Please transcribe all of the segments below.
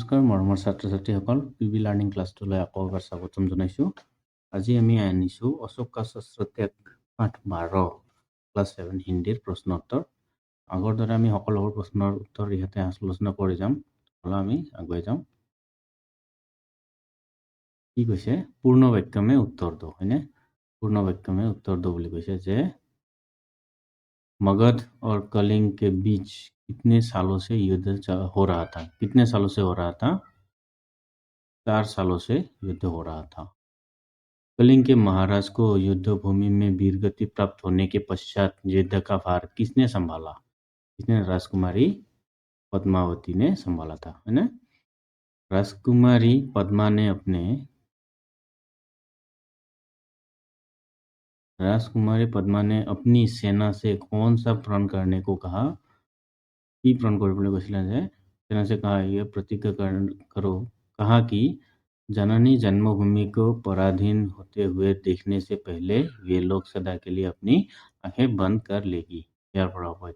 নমস্কাৰ মৰমৰ ছাত্ৰ-ছাত্ৰীসকল, পিবি লাৰ্ণিং ক্লাছটোলৈ আকৌ এবাৰ স্বাগতম জনাইছোঁ। আজি আমি আনিছোঁ অশোকা শাস্ত্ৰ ত্যাগ পাঠ 12 ক্লাছ 7 হিন্দীৰ প্ৰশ্ন উত্তৰ। আগৰ দৰে আমি সকলোবোৰ প্ৰশ্নৰ উত্তৰ ইয়াতে আলোচনা কৰি যাম। হ'লে আমি আগুৱাই যাম। কি কৈছে? পূৰ্ণ বাক্যমে উত্তৰ দো, হয়নে? পূৰ্ণ বাক্যমে উত্তৰ দো বুলি কৈছে যে मगध और कलिंग के बीच कितने सालों से युद्ध हो रहा था? कितने सालों से हो रहा था? 4 सालों से युद्ध हो रहा था। कलिंग के महाराज को युद्ध भूमि में वीरगति प्राप्त होने के पश्चात युद्ध का भार किसने संभाला? किसने? राजकुमारी पद्मावती ने संभाला था, है ना? राजकुमारी पद्मा ने अपनी सेना से कौन सा प्रण करने को कहा? की प्रण কৰিবলৈ কৈছিলে যে सेना से कहा ये प्रतिज्ञा करो, कहा कि जननी जन्मभूमि को पराधीन होते हुए देखने से पहले वे लोग सदा के लिए अपनी आंखें बंद कर लेगी। यार पढ़ा हुआ है।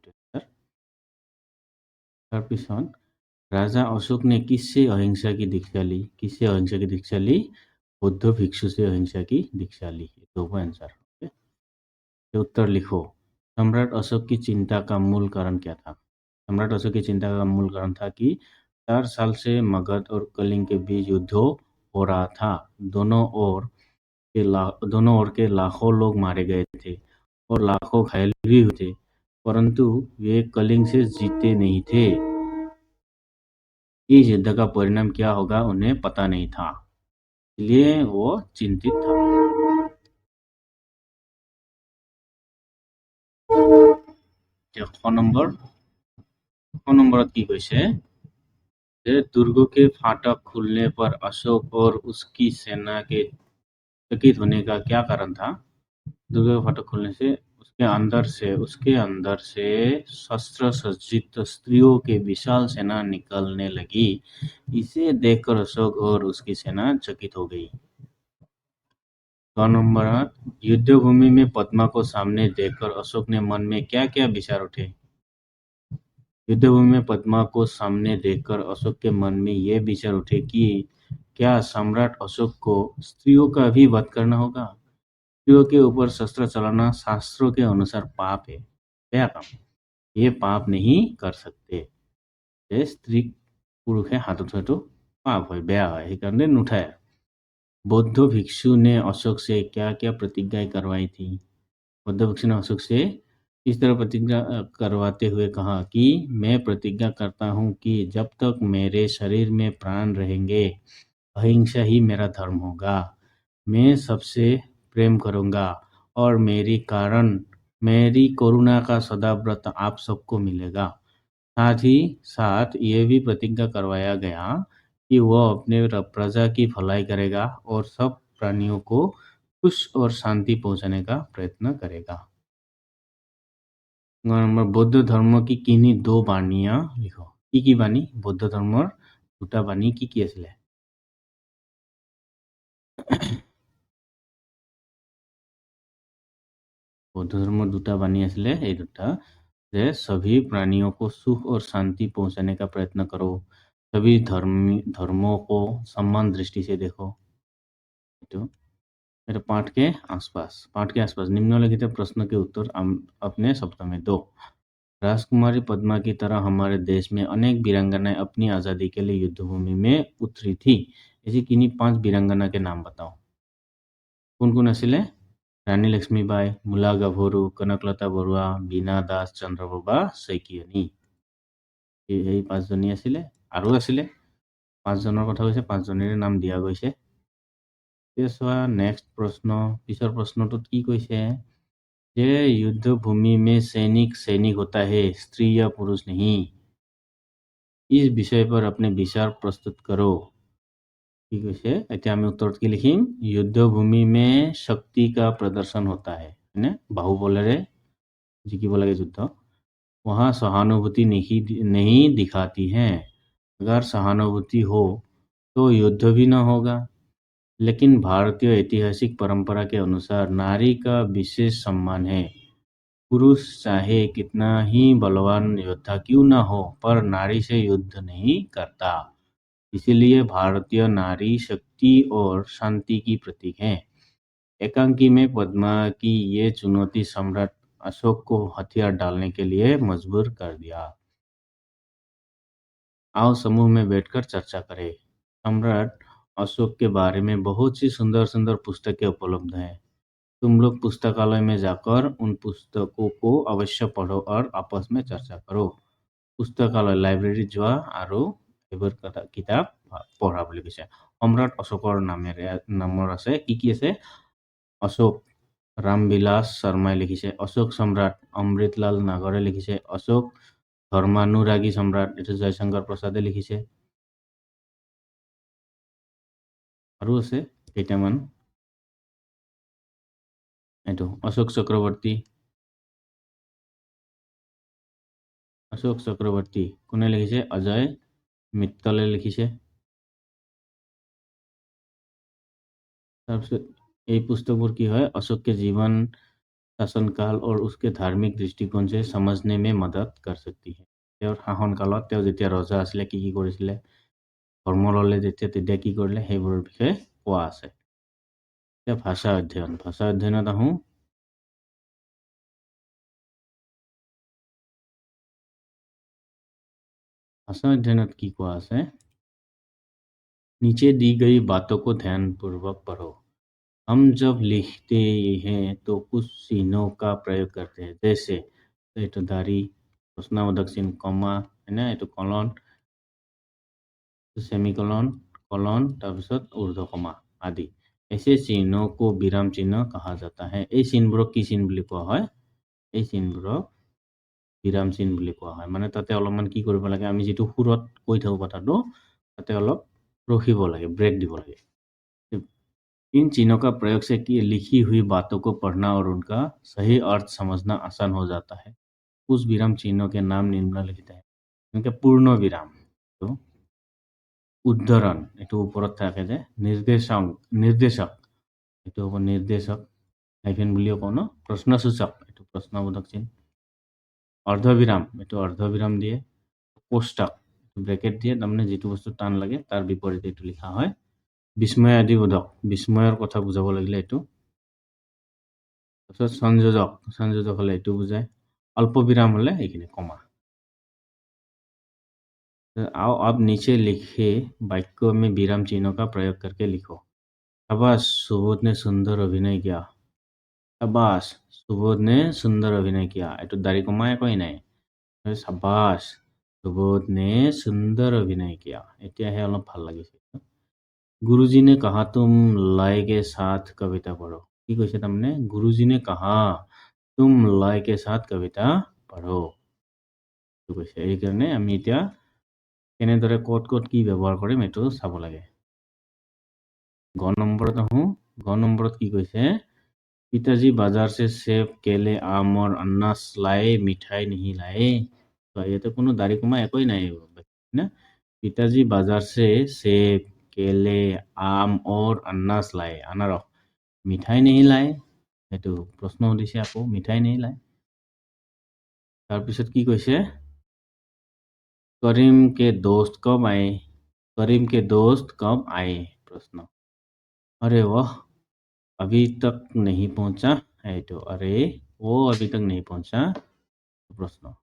তাৰপিছত राजा अशोक ने किससे अहिंसा की दीक्षा ली? किससे अहिंसा की दीक्षा ली? बुद्ध भिक्षु से अहिंसा की दीक्षा ली। दो का आंसर। उत्तर लिखो। सम्राट अशोक की चिंता का मूल कारण क्या था? सम्राट अशोक की चिंता का मूल कारण था कि 4 साल से मगध और कलिंग के बीच युद्ध हो रहा था। दोनों ओर के लाखों लोग मारे गए थे और लाखों घायल भी हुए थे, परंतु वे कलिंग से जीते नहीं थे। इस युद्ध का परिणाम क्या होगा उन्हें पता नहीं था, इसलिए वो चिंतित था। नंबर की কৈছে दुर्ग के फाटक खुलने पर अशोक और उसकी सेना के चकित होने का क्या कारण था? दुर्ग के फाटक खुलने से उसके अंदर से शस्त्र सज्जित स्त्रियों के विशाल सेना निकलने लगी। इसे देखकर अशोक और उसकी सेना चकित हो गई। नंबर 8 युद्ध भूमि में पद्मा को सामने देखकर अशोक ने मन में क्या क्या विचार उठे? युद्ध भूमि में पद्मा को सामने देखकर अशोक के मन में ये विचार उठे कि क्या सम्राट अशोक को स्त्रियों का भी वध करना होगा? स्त्रियों के ऊपर शस्त्र चलाना शास्त्रों के अनुसार पाप है। क्या काम? ये पाप नहीं कर सकते। स्त्री पुरुषे हाथ उठाए तो पाप है, बेया है, कारण नुठाया। बौद्ध भिक्षु ने अशोक से क्या क्या प्रतिज्ञाएं करवाई थी? बौद्ध भिक्षु ने अशोक से इस तरह प्रतिज्ञा करवाते हुए कहा कि मैं प्रतिज्ञा करता हूं कि जब तक मेरे शरीर में प्राण रहेंगे अहिंसा ही मेरा धर्म होगा। मैं सबसे प्रेम करूंगा और मेरी करुणा का सदा व्रत आप सबको मिलेगा। साथ ही साथ ये भी प्रतिज्ञा करवाया गया कि वह अपने प्रजा की भलाई करेगा और सब प्राणियों को खुश और शांति पहुंचाने का प्रयत्न करेगा। नंबर बौद्ध धर्म की किन्हीं 2 बाणियां लिखो। की बाणी? बौद्ध धर्মৰ 2টা बाणी की आছিলে? बौद्ध धर्মৰ 2টা बाणी आছিলে এই 2টা যে सभी प्राणियों को सुख और शांति पहुंचाने का प्रयत्न करो, सभी धर्मों को समान दृष्टि से देखो। पाठ के आसपास निम्नलिखित प्रश्न के उत्तर अपने शब्दों में दो। राजकुमारी पद्मा की तरह हमारे देश में अनेक वीरांगनाएं अपनी आजादी के लिए युद्धभूमि में उतरी थी। ऐसी किन्हीं 5 वीरांगना के नाम बताओ। कौन आছিলে? रानी लक्ष्मीबाई, मुला गाभरू, कनकलता बरुआ, बीना दास, चंद्रप्रभा शइकियानी। এই 5 জনী আছিলে। আৰু আছিলে 5 জনৰ কথা কৈছে, 5 জনেৰে নাম দিয়া গৈছে। नेक्स्ट प्रश्न पिछर प्रश्नटुत की কৈছে যে युद्ध भूमि में सैनिक होता है, स्त्री या पुरुष नहीं। इस विषय पर अपने विचार प्रस्तुत करो। की কৈছে এতিয়া আমি उत्तर की लिखिम युद्ध भूमि में शक्ति का प्रदर्शन होता है ना, बाहुबलेरे जिकिब लागे युद्ध। वहाँ सहानुभूति नहीं दिखाती है। अगर सहानुभूति हो तो युद्ध भी न होगा। लेकिन भारतीय ऐतिहासिक परंपरा के अनुसार नारी का विशेष सम्मान है। पुरुष चाहे कितना ही बलवान योद्धा क्यों न हो, पर नारी से युद्ध नहीं करता। इसीलिए भारतीय नारी शक्ति और शांति की प्रतीक है। एकांकी में पद्मा की ये चुनौती सम्राट अशोक को हथियार डालने के लिए मजबूर कर दिया। आओ समूह में बैठकर चर्चा करें। सम्राट अशोक के बारे में बहुत सी सुंदर सुंदर पुस्तकें उपलब्ध हैं। तुम लोग पुस्तकालय में जाकर उन पुस्तकों को अवश्य पढ़ो और आपस में चर्चा करो। पुस्तकालय लाइब्रेरी যোৱা আৰু এইবোৰ কিতাপ পঢ়া বুলি কৈছে। সম্ৰাট অশোকৰ নামৰ আছে কি আছে অশোক ৰামবিলাস শৰ্মাই লিখিছে, অশোক সম্ৰাট অমৃতলাল নাগৰে লিখিছে, অশোক ধৰ্মানুৰাগী সম্ৰাট এইটো জয়শংকৰ প্ৰসাদে লিখিছে। আৰু আছে কেইটামান এইটো অশোক চক্ৰৱৰ্তী কোনে লিখিছে অজয় মিত্তলে লিখিছে। তাৰপিছত এই पुस्तकবোৰ কি হয় अशोक के जीवन शासनकाल और उसके धार्मिक दृष्टिकोण से समझने में मदद कर सकती है। তেওঁৰ শাসনকালত তেওঁ যেতিয়া ৰজা আছিলে কি কি কৰিছিলে ধৰ্ম ল'লে তেতিয়া কি কৰিলে সেইবোৰৰ বিষয়ে কোৱা আছে। এতিয়া ভাষা অধ্যয়নত আহোঁ। भाषा अध्ययन की कोआ আছে नीचे दी गई बातों को ध्यानपूर्वक पढ़ो। हम जब लिखते हैं तो कुछ चिन्हों का प्रयोग करते हैं जैसे तो दारी प्रश्नावधक चिन्ह कमा है ना ये कलन सेमिकलन कलन তাৰপিছত ঊৰ্ধ্ব কমা आदि ऐसे चिन्हों को विराम चिन्ह कहा जाता है। এই চিহ্নবোৰক কি চিহ্ন বুলি কোৱা হয় এই চিহ্নবোৰক বিৰাম চিহ্ন বুলি কোৱা হয়। মানে তাতে অলপমান কি কৰিব লাগে আমি যেটো সুৰত কৈ থাকো কথাটো তাতে অলপ ৰখিব লাগে ব্ৰেক দিব লাগে। इन चिन्हों का प्रयोग से कि लिखी हुई बातों को पढ़ना और उनका सही अर्थ समझना आसान हो जाता है। उस विराम चिन्हों के नाम निम्नलिखित है। इनके पूर्ण विराम तो उद्धरण एटु ऊपरत থাকে যে निर्देशक एटु হ'ব निर्देशक हाइफेन বুলিও কওঁ ন प्रश्नसूचक एटु प्रश्नবোधक चिन्ह अर्धविराम एटु अर्धविराम দিয়ে कोष्टक ब्रैकेट দিয়ে তাৰমানে যেটো বস্তু টান লাগে তাৰ বিপৰীতে এটু লিখা হয় विस्मय आदिবোধক विस्मयर কথা বুজাব লাগিলে এটু তাৰপিছত সংযোজক হলে এটু বুজায় अल्पविराम হলে এইখিনি কমা। आओ अब नीचे लिखे वाक्यों में विराम चिन्हों का प्रयोग करके लिखो। शाबाश सुबोध ने सुंदर अभिनय किया। शाबाश सुबोध ने सुंदर अभिनय किया एटु दारी कमाए कोई নাই शाबाश सुबोध ने सुंदर अभिनय किया এতিয়াহে অলপ ভাল লাগিছে। गुरुजी ने कहा तुम लय के साथ कविता पढ़ो কি কৈছে তাৰমানে गुरुजी ने कहा तुम लय के साथ कविता पढ़ो কৈছে এই কাৰণে আমি এতিয়া কেনেদৰে ক'ত কি ব্যৱহাৰ কৰিম এটো চাব লাগে। গ নম্বৰত আহোঁ গ নম্বৰত কি কৈছে पिताजी बाजार से सेब केले आम और अनानास लाए मिठाई नहीं लाए। तो ये तो कोनो दारी कमा कोई नहीं ना पिताजी बाजार से सेब केले आम और अनानास लाए अनारस मिठाई नहीं लाए एटु प्रश्न उदिছে আকৌ मिठाई नहीं लाए। তাৰপিছত কি কৈছে करीम के दोस्त कब आए प्रश्न अरे वाह अभी तक नहीं पहुंचा है तो अरे वो अभी तक नहीं पहुंचा प्रश्न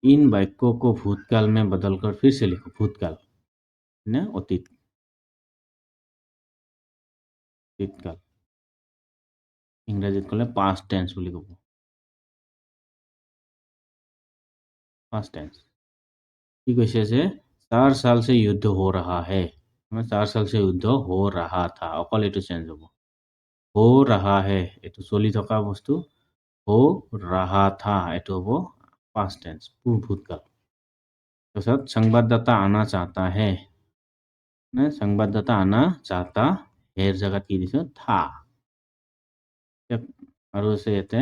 इन वाक्यों को भूतकाल में बदलकर फिर से लिखो भूतकाल ना अतीत অতীতকাল इंग्रजीत कले पास्ट टेंस বুলি কব पास्ट टेंस কি কৈছে যে 4 साल से युद्ध हो रहा है 4 साल से युद्ध हो रहा था অকল এটো চেঞ্জ হ'ব हो रहा है এটো চলি থকা বস্তু हो रहा था এটো হ'ব पास्ट टेंस भूतकाल। তাৰপিছত संवाददाता आना चाहता है ना संवाददाता आना चाहता है जगह की दिशा था और से येते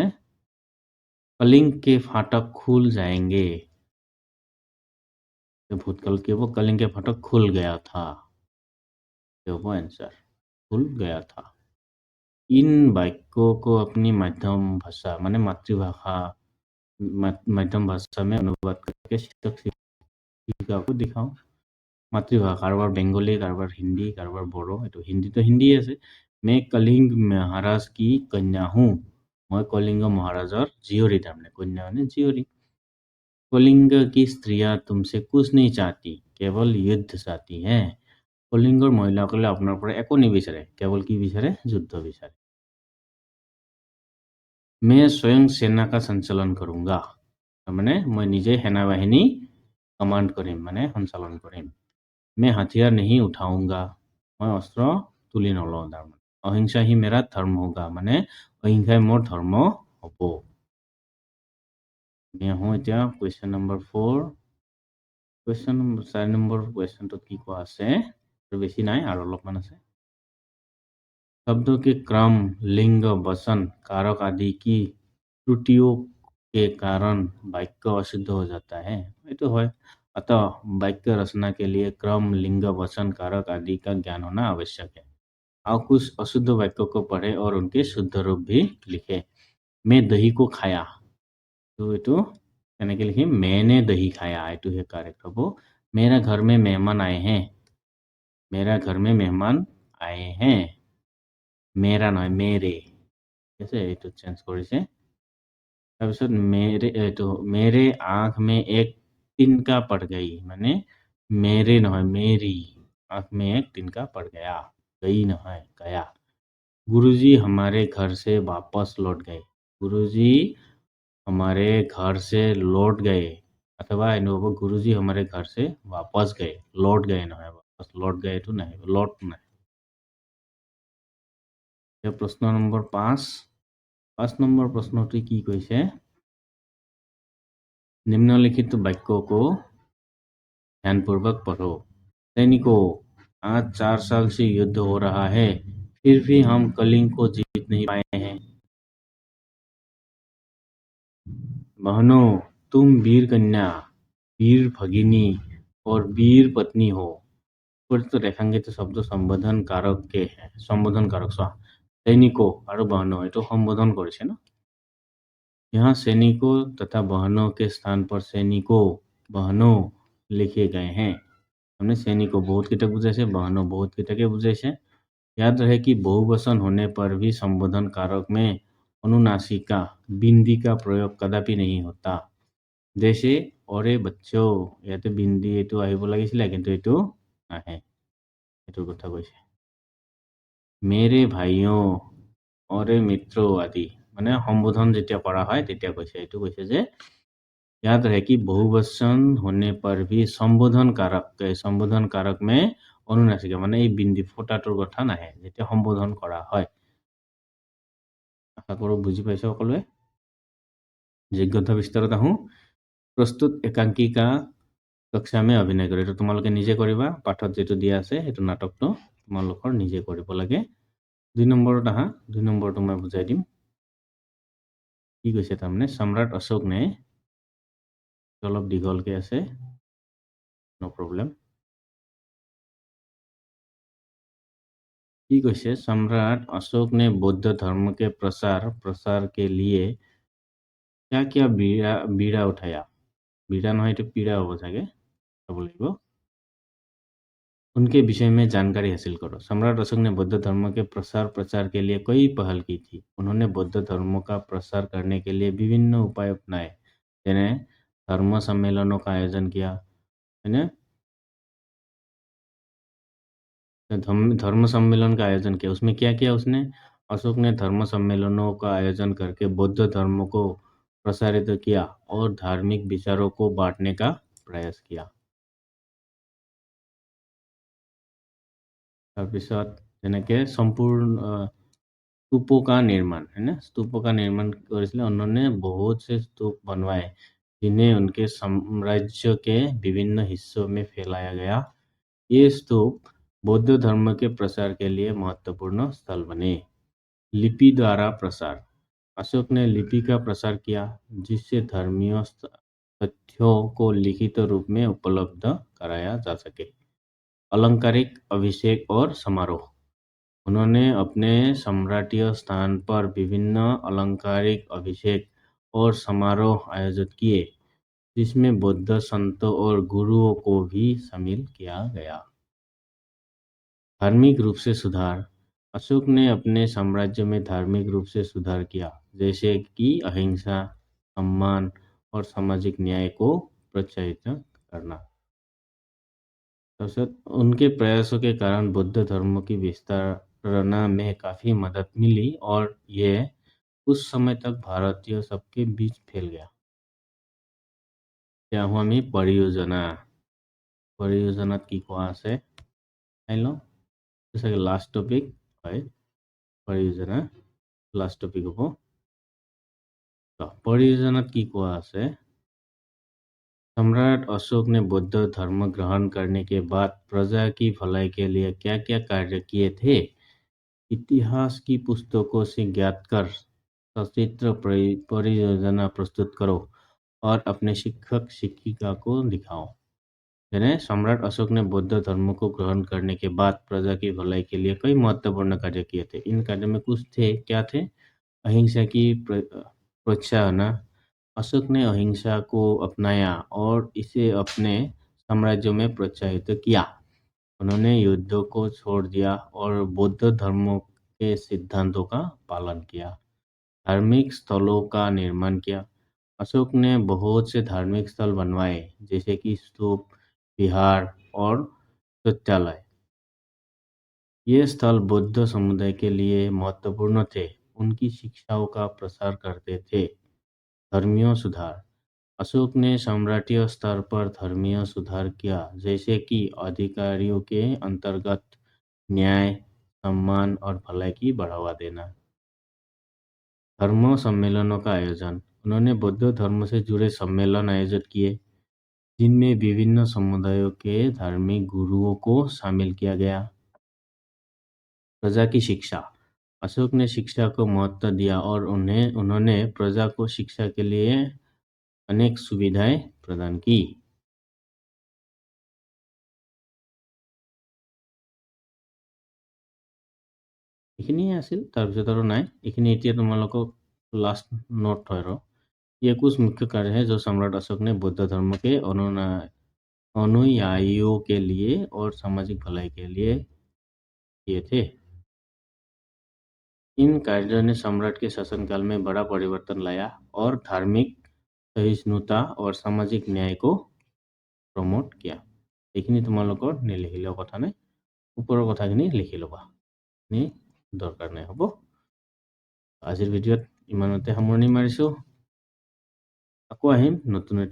कलिंग के फाटक खुल जाएंगे तो भूतकाल के वो कलिंग के फाटक खुल गया था तो वो आंसर खुल गया था। इन वाक्यों को अपनी माध्यम भाषा माने मातृभाषा माध्यम भाषा में अनुवाद करके शिक्षक शिक्षिका को दिखाओ। মাতৃভাষা কাৰোবাৰ বেংগলী, কাৰোবাৰ হিন্দী, কাৰোবাৰ বড়ো। এইটো হিন্দীটো হিন্দীয়ে আছে। मैं कलिंग महाराज की कन्या हूँ। मैं कलिंग महाराजर जीवरी তাৰমানে कन्या মানে जीवरी। कलिंग की स्त्रियां तुमसे कुछ नहीं चाहती, केवल युद्ध चाहती हैं। কলিংগৰ মহিলাসকলে আপোনাৰ পৰা একো নিবিচাৰে, কেৱল কি বিচাৰে? যুদ্ধ বিচাৰে। मैं स्वयं सेना का संचालन करूंगा। তাৰমানে মই নিজে সেনাবাহিনী কমান্ড কৰিম মানে সঞ্চালন কৰিম। मैं हथियार नहीं उठाऊंगा। मैं অস্ত্ৰ তুলি নলওঁ তাৰমানে। অহিংসা ही मेरा धर्म होगा মানে অহিংসাই মোৰ ধৰ্ম হ'ব। আমি আহোঁ এতিয়া question number 4। Question number 4 number কুৱেশ্যনটোত কি কোৱা আছে? বেছি নাই আৰু অলপমান আছে। शब्दों के क्रम, लिंग, वचन, कारक आदि की त्रुटियों के कारण वाक्य अशुद्ध हो जाता है। ये तो है। अतः वाक्य रचना के लिए क्रम, लिंग, वचन, कारक आदि का ज्ञान होना आवश्यक है। आप कुछ अशुद्ध वाक्यों को पढ़े और उनके शुद्ध रूप भी लिखे। मैं दही को खाया। तो ये কেনেকে লিখিম? मैंने दही खाया, ये करेक्ट हो। मेरा घर में मेहमान आए हैं। मेरा घर में मेहमान आए हैं। मेरा নহয় मेरे। ঠিক আছে, এইটো চেঞ্জ কৰিছে। তাৰপিছত मेरे आँख में एक तिनका पड़ गई মানে मेरे নহয় मेरी आँख में एक तिनका पड़ गया। गई নহয় गया। गुरुजी हमारे घर से वापस लौट गए। गुरुजी हमारे घर से लौट गए अथवा गुरुजी हमारे घर से वापस गए। लौट गए নহয়, वापस लौट गए तो नहीं, लौट नहीं। प्रश्न नम्बर 5। 5 নম্বৰ প্ৰশ্নটি কি কৈছে? निम्नलिखित वाक्यों को ध्यानपूर्वक पढ़ो। सैनिकों, आज 4 साल से युद्ध हो रहा है, फिर भी हम कलिंग को जीत नहीं पाए हैं। बहनों, तुम वीर कन्या, वीर भगिनी और वीर पत्नी हो। तो रेखांकित शब्द संबोधन कारक के हैं। संबोधन कारक चोৱা सैनिकों और बहनों, ये संबोधन কৰিছে न। यहाँ सैनिकों तथा बहनों के स्थान पर सैनिकों बहनों लिखे गए हैं। हमने सैनिकों बहुत कितक बुझाइছে, बहनों बहुत कितके बुझाइছে। याद रहे कि बहुवचन होने पर भी संबोधन कारक में अनुनासिका बिंदी का प्रयोग कदापि नहीं होता। जैसे अरे बच्चों, ইয়াতে बिंदी এইটো আহিব লাগিছিলে, কিন্তু এইটো নাহে। এইটোৰ কথা কৈছে। मेरे भाइयों, अरे मित्रों आदि মানে সম্বোধন যেতিয়া কৰা হয় তেতিয়া কৈছে। এইটো কৈছে যে याद रहे कि बहुवचन होने पर भी संबोधन कारक में अनुनासिका মানে এই बिंदी ফোটাটোৰ কথা নাহে যেতিয়া সম্বোধন কৰা হয়। আশা কৰো বুজি পাইছো সকলোৱে। যোগ্যতা বিস্তাৰত আহোঁ। प्रस्तुत एकांकिका कक्षा में अभिनय करे। এইটো তোমালোকে নিজে কৰিবা। পাঠত যেটো দিয়া আছে সেইটো নাটকটো তোমালোকৰ নিজে কৰিব লাগে। 2 নম্বৰত আহা। 2 নম্বৰটো মই বুজাই দিম। কি কৈছে তাৰমানে সম্ৰাট অশোক নে অলপ দীঘলকে আছে, নো प्रॉब्लम। কি কৈছে सम्राट अशोक ने बौद्ध धर्म के प्रसार के लिए क्या क्या बीड़ा उठाया। बीड़ा নহয়, এইটো पीड़ा হ'ব চাগে, চাব লাগিব। उनके विषय में जानकारी हासिल करो। सम्राट अशोक ने बौद्ध धर्म के प्रचार के लिए कई पहल की थी। उन्होंने बौद्ध धर्म का प्रसार करने के लिए विभिन्न उपाय अपनाए, जैसे धर्म सम्मेलनों का आयोजन किया, है ना। धर्म सम्मेलन का आयोजन किया, उसमें क्या किया उसने? अशोक ने धर्म सम्मेलनों का आयोजन करके बौद्ध धर्म को प्रसारित किया और धार्मिक विचारों को बांटने का प्रयास किया। তাৰপিছত যেনেকে সম্পূर्ण स्तूपों का निर्माण, है ना, स्तूपों का निर्माण करिছিলে। उन्होंने बहुत से स्तूप बनवाए जिन्हें उनके साम्राज्य के विभिन्न हिस्सों में फैलाया गया। ये स्तूप बौद्ध धर्म के प्रसार के लिए महत्वपूर्ण स्थल बने। लिपि द्वारा प्रसार, अशोक ने लिपि का प्रसार किया जिससे धर्मीय तथ्यों को लिखित रूप में उपलब्ध कराया जा सके। अलंकारिक अभिषेक और समारोह, उन्होंने अपने सम्राटीय स्थान पर विभिन्न अलंकारिक अभिषेक और समारोह आयोजित किए। जिसमें बौद्ध संतों और गुरुओं को भी शामिल किया गया। धार्मिक रूप से सुधार। अशोक ने अपने साम्राज्य में धार्मिक रूप से सुधार किया, जैसे कि अहिंसा, सम्मान और सामाजिक न्याय को प्रोत्साहित करना। अवसर उनके प्रयासों के कारण बौद्ध धर्म की विस्तारना में काफ़ी मदद मिली और यह कुछ समय तक भारतीय सबके बीच फैल गया। এতিয়া আহোঁ আমি পৰিয়োজনা। পৰিয়োজনাত কি কোৱা আছে চাই লওঁ। চাগে লাষ্ট টপিক হয় পৰিয়োজনা, লাষ্ট টপিক হ'ব। परियोजनात की कोआ আছে सम्राट अशोक ने बौद्ध धर्म ग्रहण करने के बाद प्रजा की भलाई के लिए क्या क्या कार्य किए थे? इतिहास की पुस्तकों से ज्ञात कर सचित्र परियोजना प्रस्तुत करो और अपने शिक्षक शिक्षिका को दिखाओ। यानी सम्राट अशोक ने बौद्ध धर्म को ग्रहण करने के बाद प्रजा की भलाई के लिए कई महत्वपूर्ण कार्य किए थे। इन कार्य में कुछ थे, क्या थे? अहिंसा की प्रोत्साहन। अशोक ने अहिंसा को अपनाया और इसे अपने साम्राज्य में प्रोत्साहित किया। उन्होंने युद्धों को छोड़ दिया और बौद्ध धर्म के सिद्धांतों का पालन किया। धार्मिक स्थलों का निर्माण किया। अशोक ने बहुत से धार्मिक स्थल बनवाए, जैसे कि स्तूप, विहार और शौचालय। ये स्थल बौद्ध समुदाय के लिए महत्वपूर्ण थे। उनकी शिक्षाओं का प्रसार करते थे। धर्मीय सुधार। अशोक ने सम्राटीय स्तर पर धर्मीय सुधार किया, जैसे कि अधिकारियों के अंतर्गत न्याय, सम्मान और भलाई की बढ़ावा देना। धर्म सम्मेलनों का आयोजन। उन्होंने बौद्ध धर्म से जुड़े सम्मेलन आयोजित किए, जिनमें विभिन्न समुदायों के धार्मिक गुरुओं को शामिल किया गया। प्रजा की शिक्षा। अशोक ने शिक्षा को महत्व दिया और उन्होंने प्रजा को शिक्षा के लिए अनेक सुविधाएं प्रदान की। এইখিনিয়ে আছিল, তাৰপিছত আৰু নাই। এইখিনি এতিয়া তোমালোকক लास्ट नोट है। ये कुछ मुख्य कार्य है जो सम्राट अशोक ने बौद्ध धर्म के अनुयायियों के लिए और सामाजिक भलाई के लिए किए थे। इन कार्यों ने सम्राट के शासनकाल में बड़ा परिवर्तन लाया और धार्मिक सहिष्णुता और सामाजिक न्याय को प्रमोट किया। এইখিনি তোমালোকৰ নিলিখিলেও কথা নাই, ওপৰৰ কথাখিনি লিখি ল'বা, দৰকাৰ নাই। হ'ব, আজিৰ ভিডিঅ'ত ইমানতে সামৰণি মাৰিছোঁ। আকৌ আহিম নতুন এটা